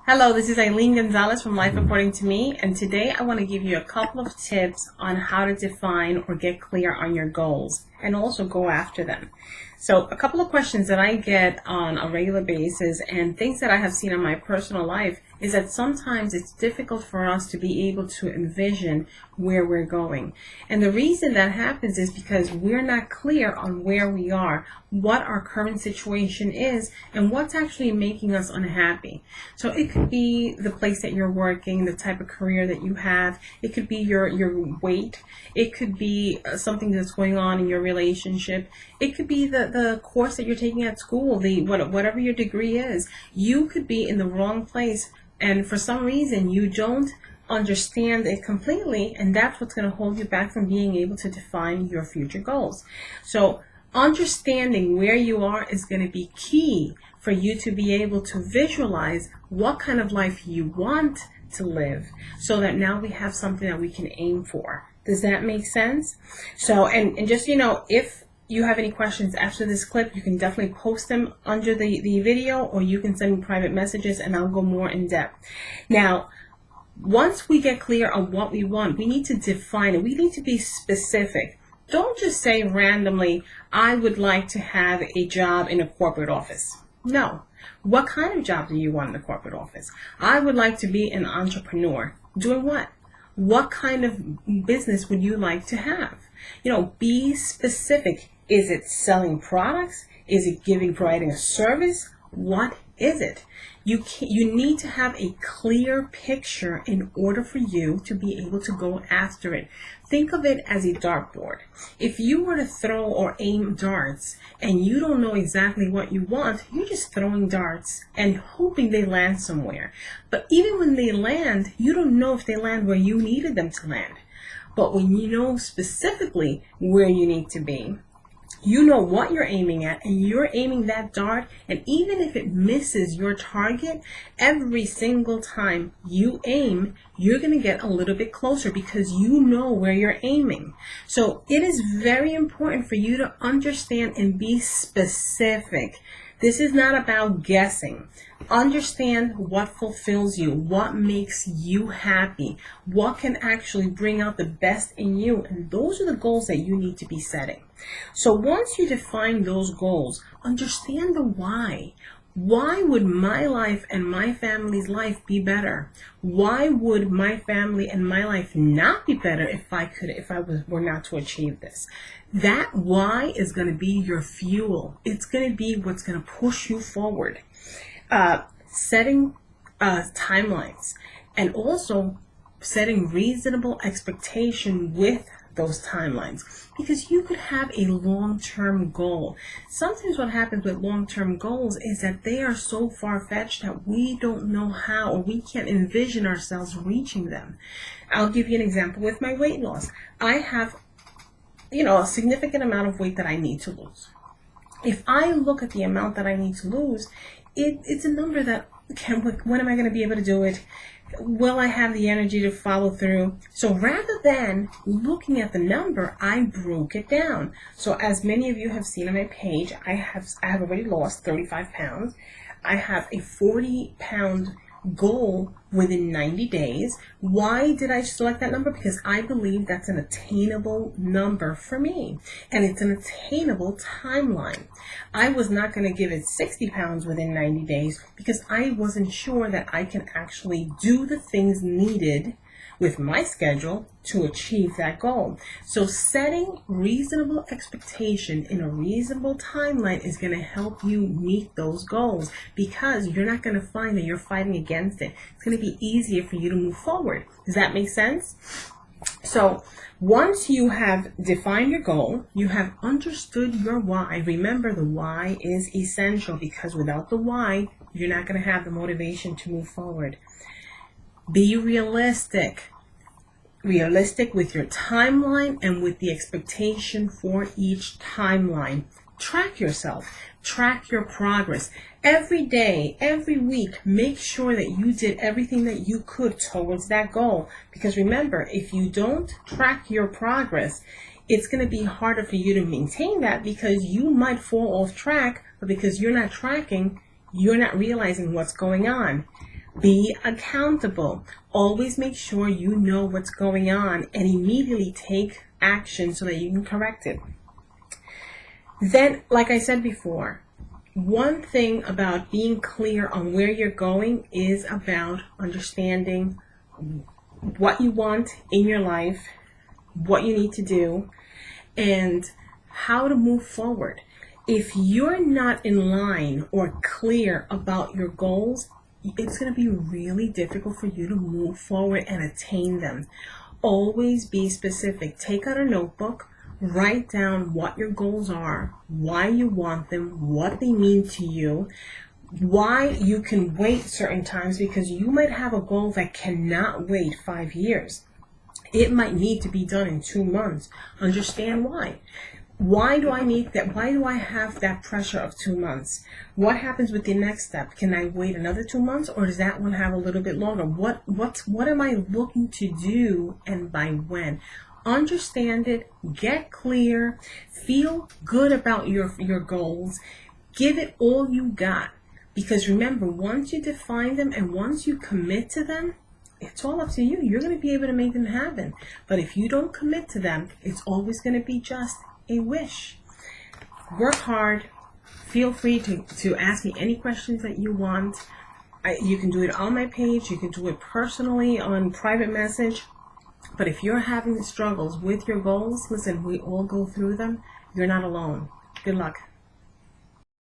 Hello, this is Eileen Gonzalez from Life According to Me, and today I want to give you a couple of tips on how to define or get clear on your goals and also go after them. So a couple of questions that I get on a regular basis and things that I have seen in my personal life is that sometimes it's difficult for us to be able to envision where we're going. And the reason that happens is because we're not clear on where we are, what our current situation is, and what's actually making us unhappy. So it could be the place that you're working, the type of career that you have. It could be your weight. It could be something that's going on in your relationship. It could be the course that you're taking at school, whatever your degree is. You could be in the wrong place, and for some reason you don't understand it completely, and that's what's going to hold you back from being able to define your future goals. So understanding where you are is going to be key for you to be able to visualize what kind of life you want to live, so that now we have something that we can aim for. Does that make sense? So, and just, if you have any questions after this clip, you can definitely post them under the video, or you can send me private messages and I'll go more in depth. Now, once we get clear on what we want, we need to define it. We need to be specific. Don't just say randomly, I would like to have a job in a corporate office. No. What kind of job do you want in the corporate office? I would like to be an entrepreneur. Doing what? What kind of business would you like to have? Be specific. Is it selling products? Is it providing a service? What is it? You need to have a clear picture in order for you to be able to go after it. Think of it as a dartboard. If you were to throw or aim darts and you don't know exactly what you want, you're just throwing darts and hoping they land somewhere. But even when they land, you don't know if they land where you needed them to land. But when you know specifically where you need to be, you know what you're aiming at, and you're aiming that dart, and even if it misses your target, every single time you aim, you're going to get a little bit closer because you know where you're aiming. So it is very important for you to understand and be specific. This is not about guessing. Understand what fulfills you, what makes you happy, what can actually bring out the best in you, and those are the goals that you need to be setting. So once you define those goals, understand the why. Why would my life and my family's life be better? Why would my family and my life not be better if were not to achieve this? That why is going to be your fuel. It's going to be what's going to push you forward. Setting timelines, and also setting reasonable expectation with those timelines, because you could have a long-term goal. Sometimes what happens with long-term goals is that they are so far-fetched that we don't know how, or we can't envision ourselves reaching them. I'll give you an example with my weight loss. I have a significant amount of weight that I need to lose. If I look at the amount that I need to lose, it's a number that when am I going to be able to do it? Will I have the energy to follow through? So rather than looking at the number, I broke it down. So as many of you have seen on my page, I have already lost 35 pounds. I have a 40-pound goal within 90 days. Why did I select that number? Because I believe that's an attainable number for me, and it's an attainable timeline. I was not going to give it 60 pounds within 90 days because I wasn't sure that I can actually do the things needed with my schedule to achieve that goal. So setting reasonable expectation in a reasonable timeline is going to help you meet those goals, because you're not going to find that you're fighting against it. It's going to be easier for you to move forward. Does that make sense? So once you have defined your goal, you have understood your why. Remember, the why is essential, because without the why, you're not going to have the motivation to move forward. Be realistic. Realistic with your timeline and with the expectation for each timeline. Track yourself. Track your progress. Every day, every week, make sure that you did everything that you could towards that goal. Because remember, if you don't track your progress, it's going to be harder for you to maintain that, because you might fall off track, but because you're not tracking, you're not realizing what's going on. Be accountable. Always make sure you know what's going on and immediately take action so that you can correct it. Then, like I said before, one thing about being clear on where you're going is about understanding what you want in your life, what you need to do, and how to move forward. If you're not in line or clear about your goals, it's going to be really difficult for you to move forward and attain them. Always be specific. Take out a notebook, write down what your goals are, why you want them, what they mean to you, why you can wait certain times, because you might have a goal that cannot wait 5 years. It might need to be done in 2 months. Understand why. Why do I need that? Why do I have that pressure of 2 months? What happens with the next step? Can I wait another 2 months, or does that one have a little bit longer? What am I looking to do, and by when? Understand it, get clear, feel good about your goals, give it all you got. Because remember, once you define them and once you commit to them, it's all up to you. You're going to be able to make them happen. But if you don't commit to them, it's always going to be just a wish. Work hard. Feel free to ask me any questions that you want. You can do it on my page. You can do it personally on private message. But if you're having struggles with your goals, listen, we all go through them. You're not alone. Good luck.